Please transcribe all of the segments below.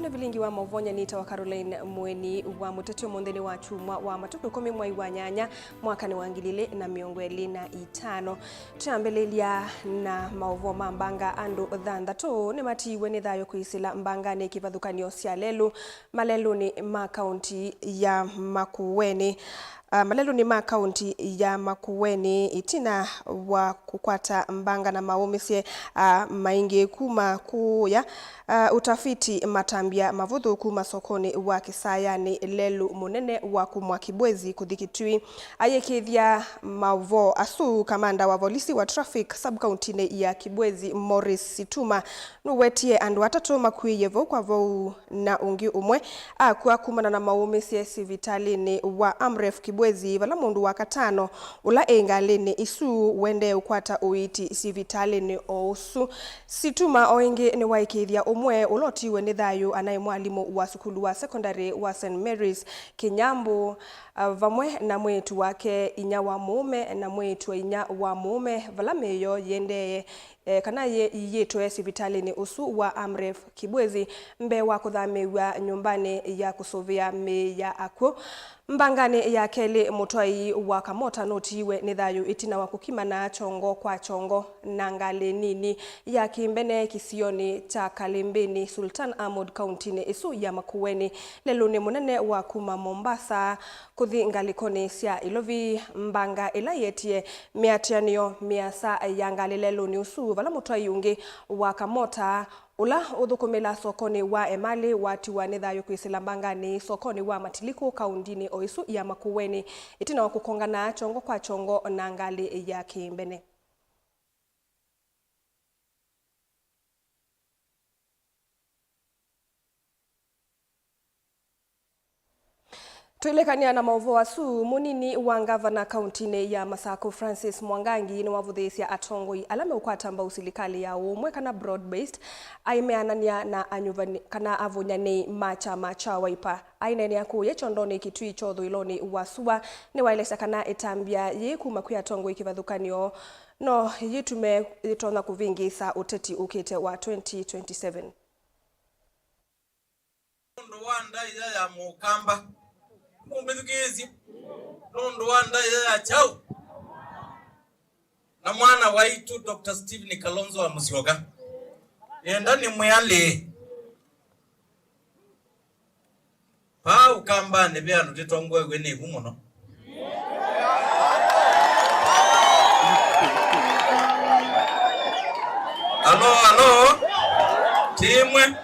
na vilingi wa mauvonya nita wa Caroline Mweni wa mutetio mondheni wa chumwa wa matuku 10 mwai wa nyanya mwaka ni wangilile na miongweli na itano. Tuambelelia na mauvo mambanga andu dhandatu ni matiwe ni dhayo kuisila mbangane kivadhukanio sia lelu malelu ni makaunti ya Makueni. Malelu ni makaunti ya Makueni itina wa kukwata mbanga na maumisie maingi kuma kuya utafiti matambia mavudhu kuma sokoni wa kisayani lelu munene wa kumwa Kibwezi kuthikitui ayekithia mauvo asu kamanda wa polisi wa traffic sub-county ya Kibwezi Morris Situma nuwetie andu watatu makuyevo kwa vou na ungi umwe kwa kumana na maumisie sivitalini wa Amref Kibwezi vala mundu wa katano ula engalini isu wende ukwata uiti sivitalini ousu. Situma oingi ni waikithia umwe ulotiwe ni thayu anaye mwalimu wa sukulu wa secondary wa St. Mary's Kinyambu vamwe na mwetu wake inya wa muume na mwetu inya wa muume vala meyo yendeye kana yetwe sivitalini usu wa Amref Kibwezi mbe wa kuthamiwa nyumbani ya kusovia me ya akwo mbangane ya kele mutwai wa Kamota notiwe ni thayu itina wa kukima na chongo kwa chongo na ngale nini ya kimbene kisioni cha Kalimbeni Sultan Ahmad County ni isu ya Makueni lelu ni munene wa kuma Mombasa kuthi ngalikoni sia ilovi mbanga ilayetie miatianio miasa ya ngale lelu ni usu vala mutwai ungi wa Kamota ula udhukumila sokoni wa emali watu wa nidhayo kuisila mbangani sokoni wa Matiliku kaundini oisu ya Makueni itina wakukongana chongo kwa chongo na ngali ya kimbene. Tuilekania na mauvo asu munini wa ngavana kauntini ya Masako Francis Mwangangi ni wavudhisia atongoi alame ukwata mba usilikali ya umwe kana broad-based aimeanania na anyuvani kana avunyani macha waipa ainene yaku yechondoni kitui chodho iloni wasua ni wailesa kana etambia yekuma kuya tongoi kivadhukanio no yitume itona kuvingisa uteti ukite wa 2027. Ndo wanda ya mukamba mumbithukezi nondo wanda ya chau na mwana waitu Dr. Stephen Kalonzo wa Musyoka yenda ni mwale pa ukamba ne bya nditongwe gwene humuno Alo timwe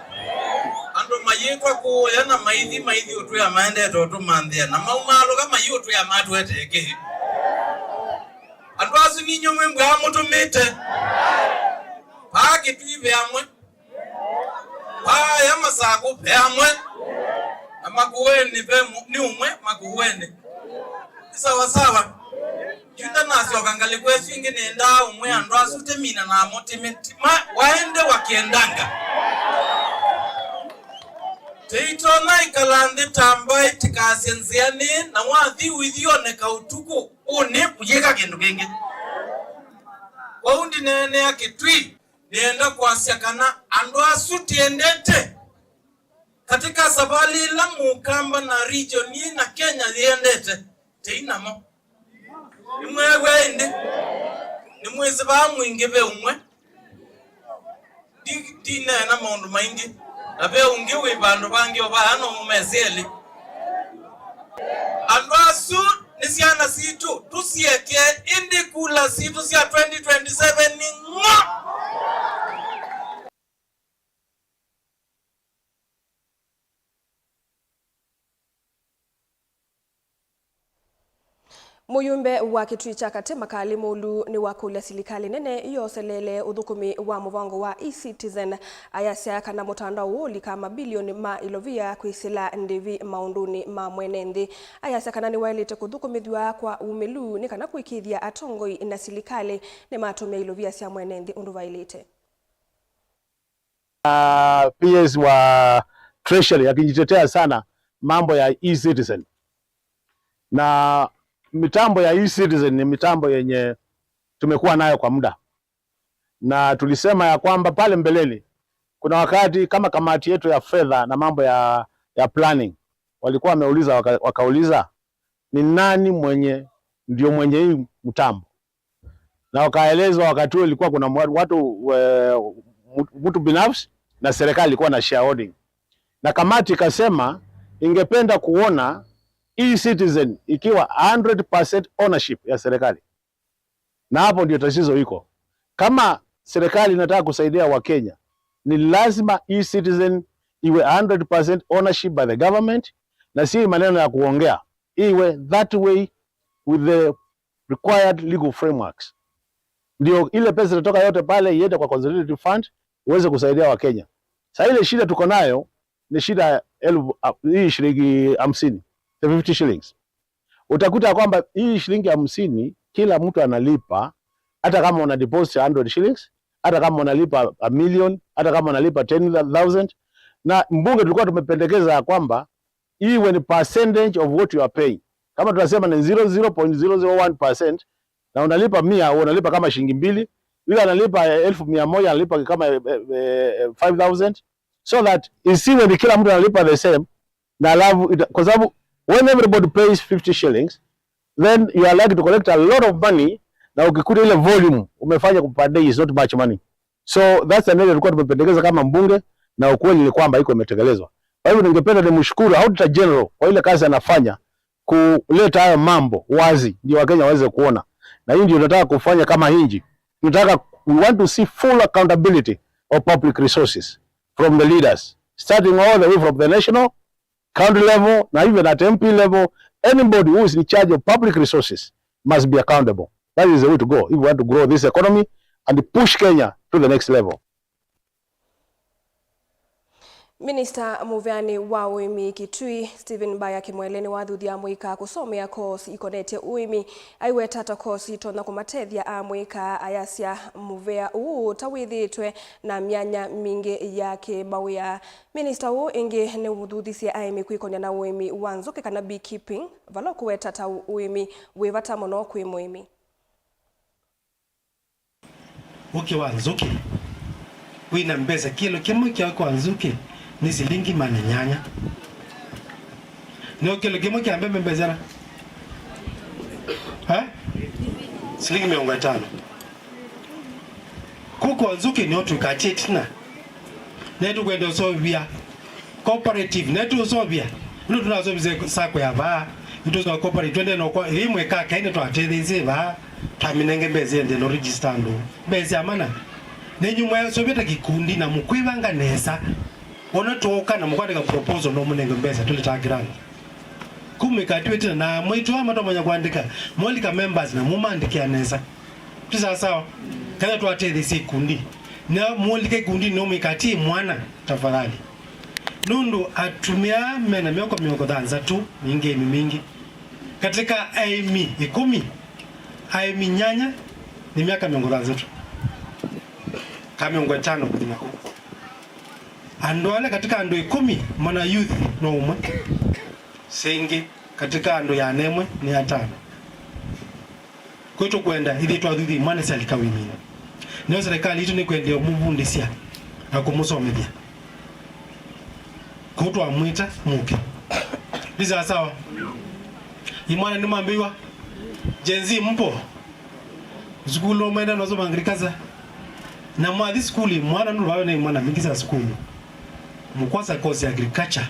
mayekwa ko yana maithi otu ya maende to manthia na maumalo kama yotu ya matu eteke andwazu ninyo mwembwe amutumite paki tuive amwe pa ya Masako pe amwe na Makueni pe ni umwe Makueni sawa yunda nasyo kangali kwesu ingi nenda umwe andwazu temina na amutimiti waende wakiendanga Teito na ikalandi tambai tikasenziani na wathi withione kautuku une kujeka kindu kingi. Waundi nene ya kitui nienda kuasia kana andu asu tiendete katika sabali la mukamba na regioni na Kenya tiendete teinamo imwewe indi nimwezi ba mwingi be umwe di na maundu maingi abe ungiwe bandu bangi obano mumezeli andwasu nisiana situ tusieke indi kula situ sia 2027 ni ngo. Muyumbe wa kitui cha Katema Kalimulu ni wakule silikali nene yoselele udhukumi wa muvango wa e-Citizen ayasia kana mutandao woli kama bilioni ma ilovia kuisila ndivi maunduni ma mwenendi ayasia kana ni wailite kudhukumidhwa kwa umelu ni kana kuikithia atongoi na silikali ni matumia ilovia sia mwenendi undu vailite. PS wa Treasury akijitetea sana mambo ya e-Citizen na mitambo ya e-Citizen ni mitambo yenye tumekuwa nayo kwa muda, na tulisema ya kwamba pale mbeleni kuna wakati kama kamati yetu ya fedha na mambo ya planning walikuwa wameuliza wakauliza ni nani ndio mwenye hii mtambo, na wakaelezwa wakati huo ilikuwa kuna mtu binafsi na serikali ilikuwa na shareholding, na kamati ikasema ingependa kuona e-Citizen ikiwa 100% ownership ya serikali. Na hapo ndio tatizo iko. Kama serikali inataka kusaidia Wakenya, ni lazima e-Citizen iwe 100% ownership by the government, na si maneno ya kuongea, iwe that way with the required legal frameworks. Ndio ile pesa inatoka yote pale iende kwa Consolidated Fund uweze kusaidia Wakenya. Sasa ile shida tuko nayo ni shida hii shilingi 50, 50 shillings. Utakuta kwamba hii shilingi 50 kila mtu analipa, hata kama una deposit 100 shillings, hata kama unalipa 1 million, hata kama unalipa 10,000. Na mbunge tulikuwa tumependekeza kwamba iwe ni percentage of what you are paying. Kama tunasema ni 0.001% na unalipa 100, unalipa kama shilingi 2, yule analipa 1,100 analipa kama 5,000, so that isiwe ni kila mtu analipa the same. Na alafu kwa sababu when everybody pays 50 shillings, then you are likely to collect a lot of money, na ukikuta ile volume umefanya per day is not much money. So that's the area tulikuwa tumependekeza kama mbunge, na ukweli ni kwamba iko imetekelezwa. Kwa hivyo ningependa nimshukuru Auditor General kwa ile kazi anafanya kuleta haya mambo wazi ndio Wakenya waweze kuona. Na hii ndio tunataka kufanya kama hinji. We want to see full accountability of public resources from the leaders, starting all the way from the national, county level, na even at MP level. Anybody who is in charge of public resources must be accountable. That is the way to go if we want to grow this economy and push Kenya to the next level. Minister Muveani wa uimi Kitui Stephen Baya kimweleni wathuthia mwika kusomea course ikonete uimi aiwe tata course itona kumatethia amwika ayasya muvea tawithitwe na myanya mingi ya kibawia. Minister ingi ni uthuthisia aimi kwikonia na uimi wa nzuki kana beekeeping vala kuwe tata uimi wivata muno kwi muimi. Wa nzuki wina mbeza kilo kimwe kia kwa nzuki ni shilingi 800. Ni kilo kimwe kia mbezera shilingi 500. Kuko nzuki ni otu kachetina netu kwenda sovia cooperative netu sovia ndo tunazobize sako ya ba ndo so cooperative twende no kwa imwe ka kaine twatetheze ba taminenge mbeze ende no register ndo mbeze amana nenyumwa sobieta kikundi na mukwibanga nesa ona toka na mukwandika proposal no munenge mbeze tulitagirana kumikatwete na mwitu amato manya kwandika mwalika members na mumandikia nesa tisa sawa kana twatetheze kundi na mwalike kundi no mikati mwana tafadhali nundu atumia mena mioko dhanza tu mingi katika aimi 10 aimi nyanya ni miaka miongo dhanza tu kama 5 kudina ku ando wale katika ando 10 mana youth no umwe sengi katika ando ya nemwe ni 5 kwetu kwenda ili twadhuthi mwana salikawini ndio serikali itu ni kwenda muvundisia na kumusomethia kutu amwita muke biza sawa imwana ni mambiwa jenzi mpo skulu mwenda nozo mangrikaza na mwadhi skuli mwana nuru wawe na imwana mingiza skulu mkwasa course ya agriculture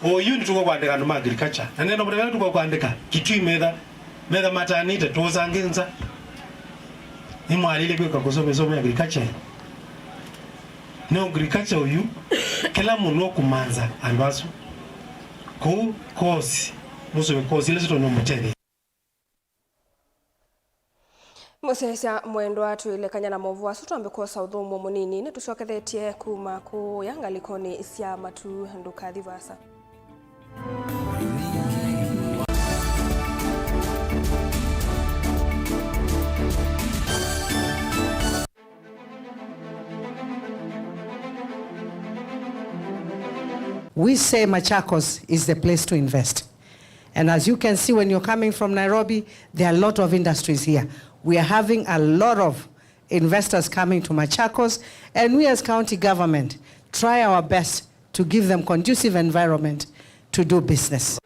oyu nituko kwandika no agriculture na neno mwana tuko kwandika Kitui metha matanite tuzanginza imwalile kwa kusoma agriculture no agriculture uyu kila muno kumanza andwasu ku course muso course ile zito no mutende Musesa mwendo watu ile kanyana movu asutu ambekosa udhumu munini ni tushokethetie kuma ku yangalikoni sia matu nduka dhivasa. We say Machakos is the place to invest. And as you can see when you're coming from Nairobi, there are a lot of industries here. We are having a lot of investors coming to Machakos, and we as county government try our best to give them conducive environment to do business.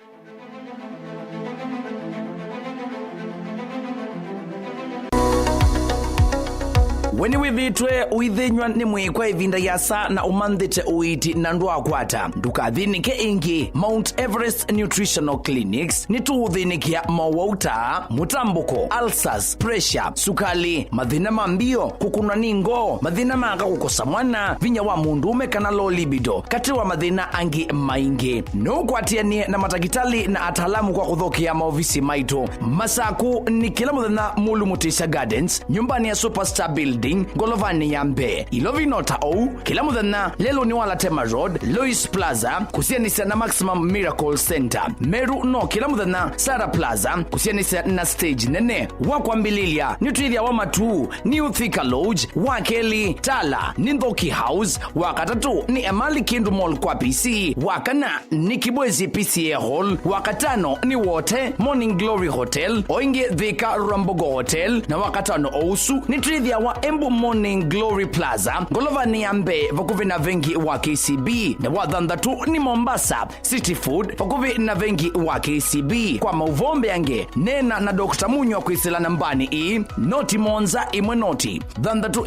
Weni wivitwe uithinywa ni mwikwa ivinda yasa na umandhite uiti na ndua kwata. Ndukathinike ingi Mount Everest Nutritional Clinics ni tuuthinikia mawauta, mutambuko, ulcers, pressure, sukali, mathina mambio, kukuna ningo, mathina manga kukosa mwana, vinya wa mundume kana low libido, kati wa mathina angi maingi. Nukwatianie na matakitali na atalamu kwa kuthokia maofisi maitu. Masaku ni kila muthenya Mulu Mutisha Gardens, nyumbani ya Superstar Building, Golovani Yambe, Ilovinota O, kila muthenya lelo ni Walatema Road, Lois Plaza, kusianisa na Maximum Miracle Center. Meru no kila muthenya Sara Plaza, kusianisa na stage nene. Wakwambililia nitwithia wa matu ni Uthika Lodge, Wakeli, Tala, Nindhoki House, wakatatu ni Emali Kindu Mall kwa PC, wakana ni Kibwezi PCA Hall, wakatano ni Wote Morning Glory Hotel, oinge Thika Rambogo Hotel, na wakatano ousu ni trivia wa Embu Morning Glory Plaza, Golovani Yambe vakuvi na vengi wa KCB, na wathandatu ni Mombasa City Food vakuvi na vengi wa KCB. Kwa mauvombe yange nena na Dr. Munywa kwisila nambani noti monza imwe noti thandatu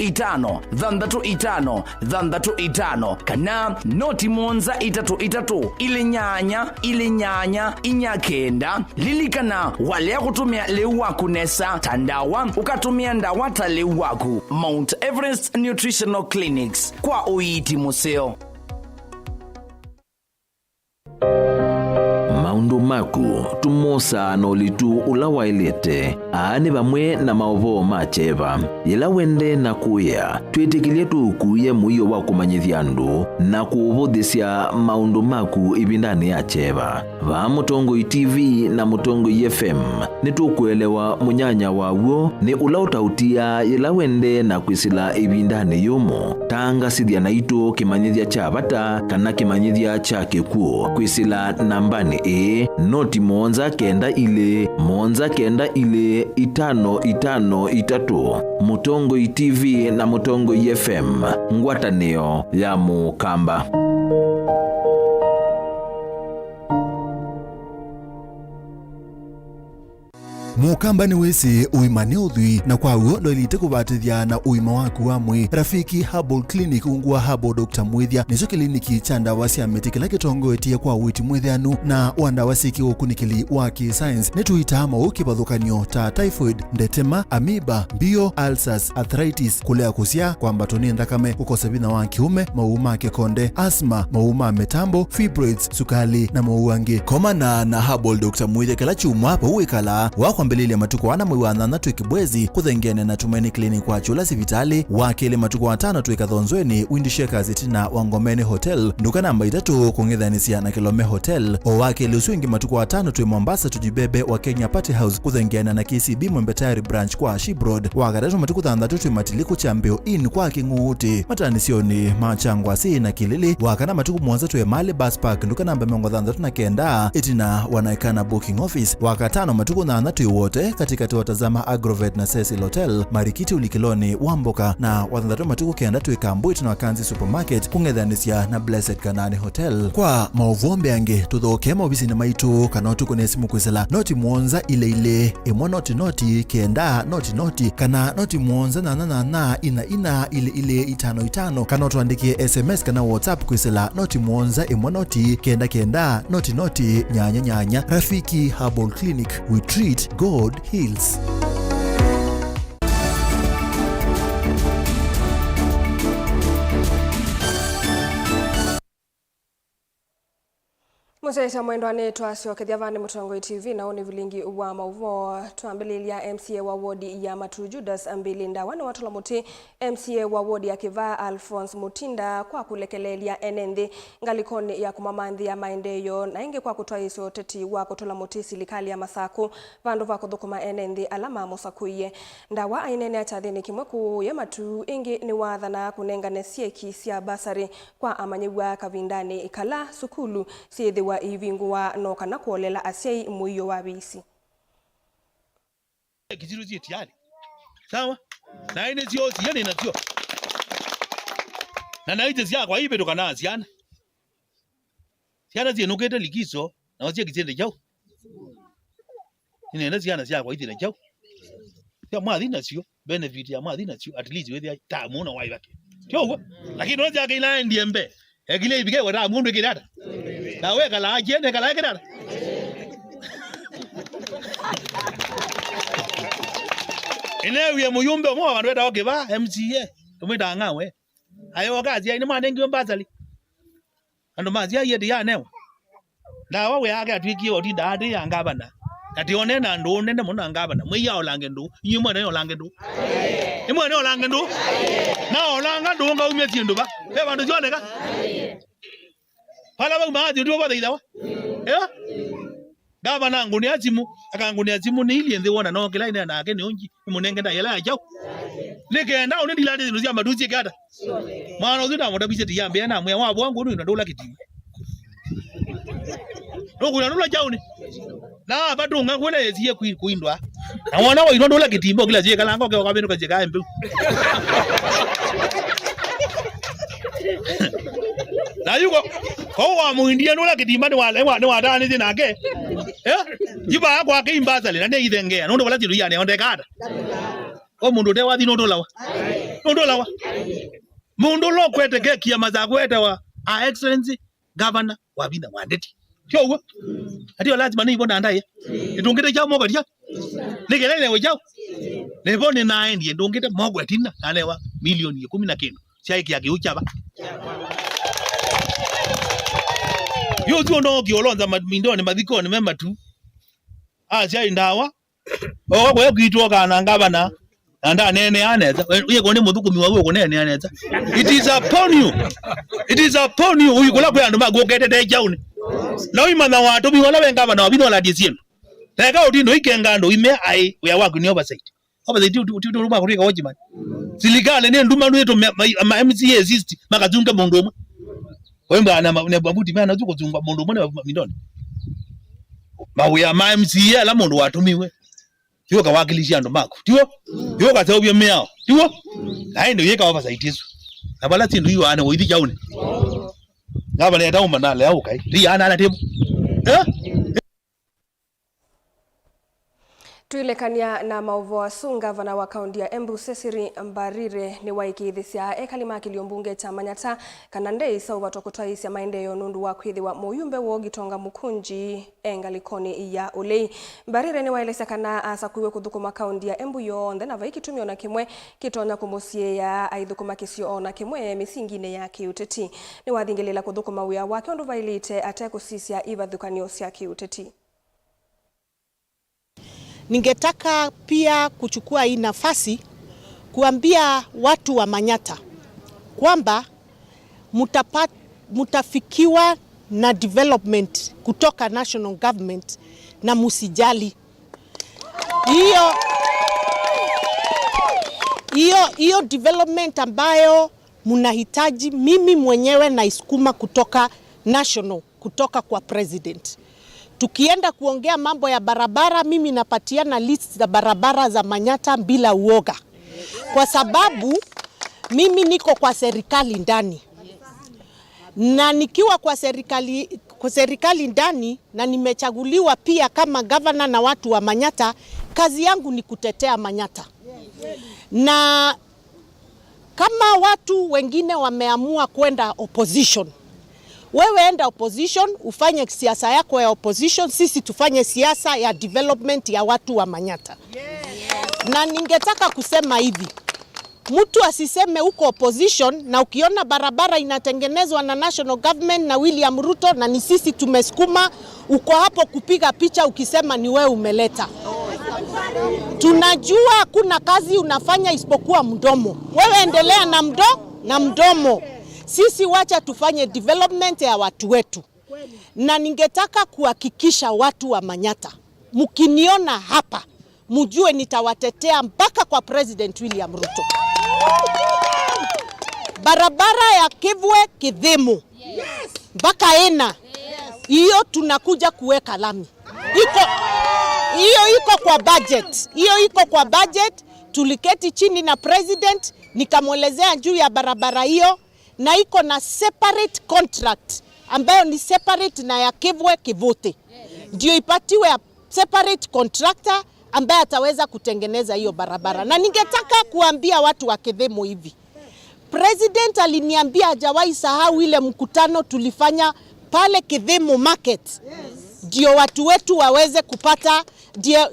itano kana noti monza itatu ili nyanya inyakenda lilikana wale kutumia leu waku nesa tandawa ukatumia ndawata leu waku. Mount Everest Nutritional Clinics kwa uiti museo. Maundu maku tumosa na ulitu ulawailete aane bamwe na maovo macheva yela wende na kuya twitikilie tukuye muyo wa kumanyithia andu na kuvuthisia maundu maku ibindani ya cheva va Mutongoi TV na Mutongoi FM nitukuelewa munyanya waw'o ni ulautautia yela wende na kwisila ibindani yumo tanga sithia na itu kimanyithia cha bata kana kimanyithia cha kikuo kwisila nambani noti monza kenda ile 5553 Mutongoi TV na Mutongoi FM ngwatanio ya Mukamba. Mukamba ni wese uimane uthui na kwa uo loilite kubatithia na uima waku wa mwi. Rafiki Herbal Clinic ungua Herbal Dr. Mwithia nicho kliniki cha ndawa cia miti kila kitongoetie kwa witi mwithianu na wandawa siki ukunikili wa ki-science nituitama ukibathukanio ta typhoid, ndetema, amoeba, bio, ulcers, arthritis, kulea kusia, kwambatoni thakame, kukosa bina wa kiume, mauma kekonde, asthma, mauma metambo, fibroids, sukali na mauangi. Komana na Herbal Dr. Mwithia kila chuma hapa uikala wako mbelele matuko wana mwiwana na Kibwezi kuthengene na Tumaini Clinic kwa chula sivitali wakele matuko watano tuikathonzweni Windshakers itina Wangomeni Hotel nduka namba 3 kungithanisia na Kilome Hotel o wakele uswingi matuko watano tu Mombasa tujibebe wa Kenya Party House kuthengene na KCB Mwembetari branch kwa Shibroad wakatatu matuko thandatu tu Matiliku Chambeo Inn kwa Kinguti matanisioni Machangwa si na Kilili wakana matuko mwanza tu Emali Bus Park nduka namba 39 itina wanaikana booking office wakatano matuko na tu wote katika tuwatazama Agrovet na Cecil Hotel Marikiti Ulikiloni Wamboka na wathandatu matuko kenda tu Ikambui na Wakanzi Supermarket kungethanisia na Blessed Kanani Hotel. Kwa mauvombe yange tuthoke maobisi na maitu kana tuko nesimu kwisela noti mwonza ile imwa noti kenda noti kana noti mwonza na ina ile 55 kana tuandikie SMS kana WhatsApp kwisela noti mwonza imwa noti kenda noti nyanya. Rafiki Herbal Clinic, we treat, God heals. Musaisa mwendwane twasiokethia vane Mutongoi TV na oni vilingi wa mauvo tuambililia MCA wa wodi ya Maturu Judas Ambilinda wana watola muti MCA wa wodi ya Kiva Alphonse Mutinda kwa kulekelelia enende ngalikoni ya kumamandhi ya maendeyo na inge kwa kutoa iso teti wa kutola muti silikali ya Masaku vandu va kuthukuma enende alama musakuye ndawa ainene atadhini kimweku ya Maturu ingi ni wathana kunengane sieki sia basari kwa amanyewa kavindani ikala sukulu siedhiwa ivingwa no kana kuolela asiai muyo wa bisi kiziruzi tiyari sawa Na ine sio siani na sio. Na naite sia kwa ibe tukana siana. Siana zinukete likizo na wasia kitende chao. Ine na siana sia kwa itende chao. Ya mwadhi na sio benefit ya mwadhi na sio at least wewe tamu na wai wake. Tio lakini unaanza yake ina ndiye mbe. Egile ibike wada mundu kidada. Na wewe kala ajende kala kidada. Ine uye muyumbe mo abantu beta ogeba MCA. Tumita ngawe. Ayo kazi ya ine mwana ngio mbazali. Ando mazi ya yedi ya newa. Ndawa we aga twiki odi dade ya ngabana. Ati onena ndo nende mona ngabana. Mwe ya olange ndo. Yimo na olange ndo. Imo na olange ndo. Na olanga ndo nga umye tindo ba. Be bantu jone ka. Pala ba maadi ndo ba daidawa. Gavana nguni azimu akanguni azimu ni ili ende wona no kila ina na ke ni onji munenge da yela ajao nikenda undi dilade zinu cia maduzi kada mwana uzida moda bise yambe na mwe wa bwangu ndo ndola kiti ndola ndola jauni na badunga kwela yezie kuindwa na mwana wa ndola kitimbo kila je kala ngo ke kwa bino kaje ka embe na yuko ko wa muindia ndola kitimba ni wa dani zinake jiba kwa ke imbazale na ndei thengea ndo wala tiru yani onde kada o mundu de wathi ndo lawa mundu lo kwete ke kiama za kwete wa excellency governor wa bina wandeti kyo ati lazima ni bonda ndaye ndungite cha mogo dia nikelele we jao ne bone na endi ndungite mogo tina alewa milioni 10 cia iki yake uchaba yo tu ndo kiolonza mindoni madhikoni mema tu cia ndawa o kwa kwitwo kana ngabana anda nene aneza uye kone muthukumi wawe kunene aneza it is upon you uyikula kwa ndo magokete jaune na uimana watu bi wala wenga bana bino la dizino teka utindo ikengando ime ai uya waku ni oversight ruma kurika wajimani silikale ne nduma nweto ma MCA exist makazunga mondomo wemba na babuti mana zuko zunga mondomo ne mindoni mauya ma MCA la mondo watumiwe tiwo kawakilisha ndo mako tiwo ka tobye meao tiwo ayi ndo yeka oversight isu abala tindu yiwa ana oithi jaune ngaba ne tauma na le aukai ri ana ala tebo Tuilekania na mauvo asu gavana wa kaunti ya Embu Cecily Mbarire ni waikithisia ekalima kiliombunge cha Manyata kana ndei sauva tokotwaisya maendeleo nundu wa kwithiwa muyumbe wo Gitonga Mukunji engalikoni ya Ulei. Mbarire ni waelesa kana asakuiwe kuthukuma kaunti ya Embu yonthe na vaikitumio na kimwe kitonya kumusie ya aithukuma kisio ona kimwe misingine ya kiuteti. Ni wathingilela kuthukuma wia wake ondu vailite atekusisya ivathukanio cia kiuteti. Ningetaka pia kuchukua hii nafasi kuambia watu wa Manyata kwamba mutafikiwa na development kutoka national government na musijali. Hiyo development ambayo munahitaji mimi mwenyewe naisukuma kutoka national, kutoka kwa president. Tukienda kuongea mambo ya barabara, mimi napatiana list za barabara za Manyata bila uoga. Kwa sababu mimi niko kwa serikali ndani. Na nikiwa kwa serikali ndani na nimechaguliwa pia kama governor na watu wa Manyata, kazi yangu ni kutetea Manyata. Na kama watu wengine wameamua kwenda opposition, wewe enda opposition, ufanye siasa yako ya opposition, sisi tufanye siasa ya development ya watu wa Manyata. Na ningetaka kusema hivi, mtu asiseme uko opposition na ukiona barabara inatengenezwa na national government na William Ruto na ni sisi tumesukuma, uko hapo kupiga picha ukisema ni wewe umeleta. Tunajua hakuna kazi unafanya isipokuwa mdomo. Wewe endelea na mdomo. Sisi wacha tufanye development ya watu wetu. Na ningetaka kuhakikisha watu wa Manyata, mkiniona hapa, mjue nitawatetea mpaka kwa President William Ruto. Barabara ya Kivwe Kidhimu mpaka Ena, hiyo tunakuja kuweka lami. Hiyo iko kwa budget. tuliketi chini na president, nikamwelezea juu ya barabara hiyo, na iko na separate contract ambayo ni separate na ya Kivwe Kivuti. Ndio ipatiwe ya separate contractor ambaye ataweza kutengeneza hiyo barabara. Na ningetaka kuambia watu wa Kidhemu hivi. President aliniambia hajawahi sahau ile mkutano tulifanya pale Kidhemu market. Ndio watu wetu waweze kupata,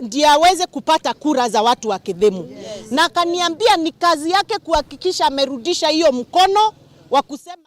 ndio aweze kupata kura za watu wa Kidhemu. Na akaniambia ni kazi yake kuhakikisha amerudisha hiyo mkono wa kusema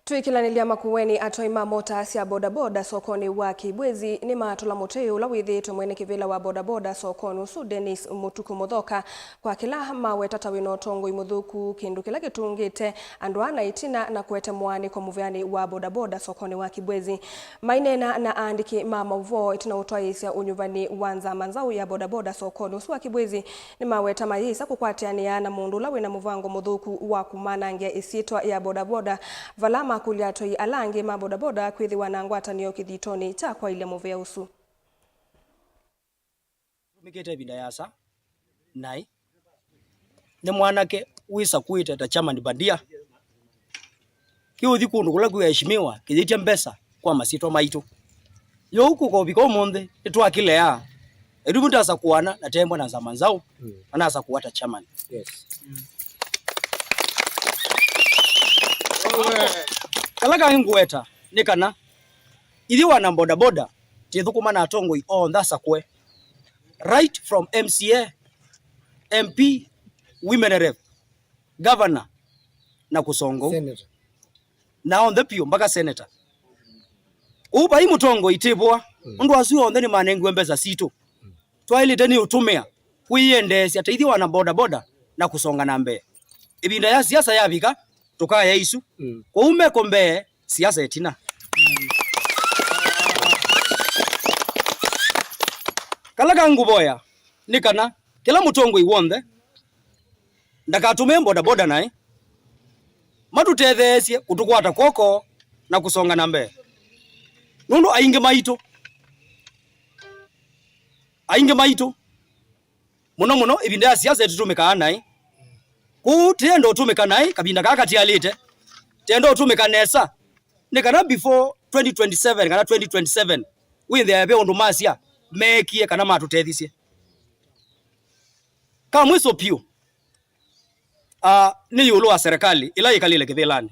Tuikilanilia Makueni atoima mota cia bodaboda sokoni wa Kibwezi ni matula muteo ula withitwe mwene kivila wa bodaboda sokoni usu Dennis Mutuku Muthoka kwa kila mawe tata wino tongo imuthuku kindu kila gitungite andu ana itina na kwete mwani kwa muveani wa bodaboda sokoni wa Kibwezi mainena na andiki mama uvo itina utwaisya unyuvani wanza manzau ya bodaboda sokoni usu wa Kibwezi ni mawe tamayisa kukwatiania na mundu ula wina muvango muthuku wa kumanangia isitwa ya bodaboda valama kulia toi alange mabodaboda kwithiwa na ngwatanio kithitoni cha kwa ile muvea usu mikete binda yasa nai ne mwanake wisa kuita ta chama ni bandia kiuthi kundu kula kuheshimiwa kithitia mbesa kwa masitwa maitu yo huku ko biko monde itwakilea edumuta asa kuana na tembo na zamanzao anasa kuwata chama Kalaga ngweta nikana ithi wana boda boda tithukuma na tongoi on thasa kwe right from MCA MP women rep governor na kusongo senator na on the pio mpaka senator uba imutongo itibwa ndu asu on the manengwe mbeza sito twaili teni utumia kuiendesya taithi wana boda boda na kusonga nambe ibinda ya siasa yabika tukaya isu kwa ume kombe siasa etina kalaga nguboya nikana kila mutongo iwonde ndakatume boda boda nae matutethesie kutukwata koko na kusonga nambe nundu ainge maito muno ibinda ya siasa etutumika nae ku tendo utumika nae kabinda kakati alite tendo utumika nesa nikana before 2027 kana 2027 withe yabe undu masia mekie kana matutethisie kama mwiso pio ni yulu wa serikali ila ikalile kithilani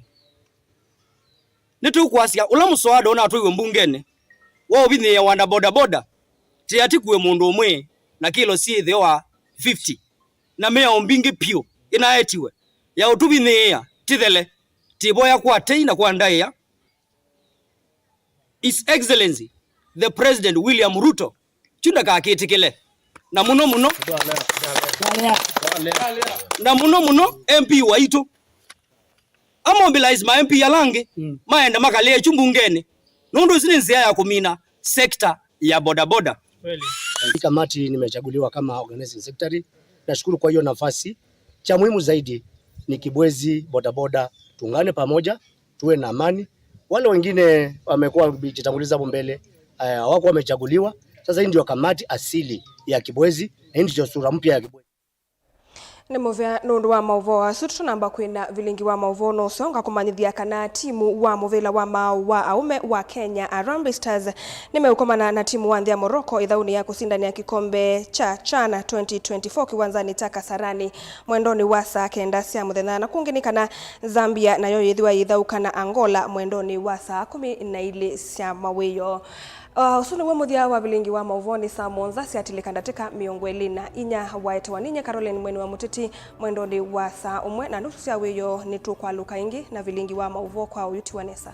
nitukwasia ula muswada ona atwiwe mbungene wao ubini ya wana boda boda tiati kuwe mundu umwe na kilo si the wa 50 na mea ombingi pio inaetiwe ya utubiniya tithele tiboya kwa teina kwa ndaya His Excellency the President William Ruto chunda kakitikile na muno MP waitu amobilize ma MP yalange maenda makalie chumbungene nundu zini nzia ya kumina sekta ya bodaboda kweli. Kamati nimechaguliwa kama organizing secretary. Nashukuru kwa hiyo nafasi. Cha muhimu zaidi ni Kibwezi bodaboda tungane pamoja, tuwe na amani. Wale wengine wamekuwa wakitanguliza hapo mbele hawako wamechaguliwa. Sasa hii ndio kamati asili ya Kibwezi, hii ndio sura mpya ya Kibwezi. Ni muvea nundu wa mauvo asu tunamba kwina vilingi wa mauvo no songa kumanyithia kana timu wa muvela wa mau wa aume wa Kenya Harambee Stars nimeukomana na timu wa Nthia Morocco ithauni ya kusindania kikombe cha CHAN 2024 kiwanzani ta Kasarani mwendoni wa saa kenda cia muthenya na kunginikana Zambia nayo yithiwa ithauka na Angola mwendoni wa saa 12 cia mawiyo. Usuni wa muthia wa vilingi wa mauvoni saa monza siatilikandateka miongo eli na inya waete waninye Caroline Mweni wa Muteti mwendoni wa saa umwe na nusu cia wiyo ni tu kwa luka ingi na vilingi wa mauvo kwa uyuti wa Nesa.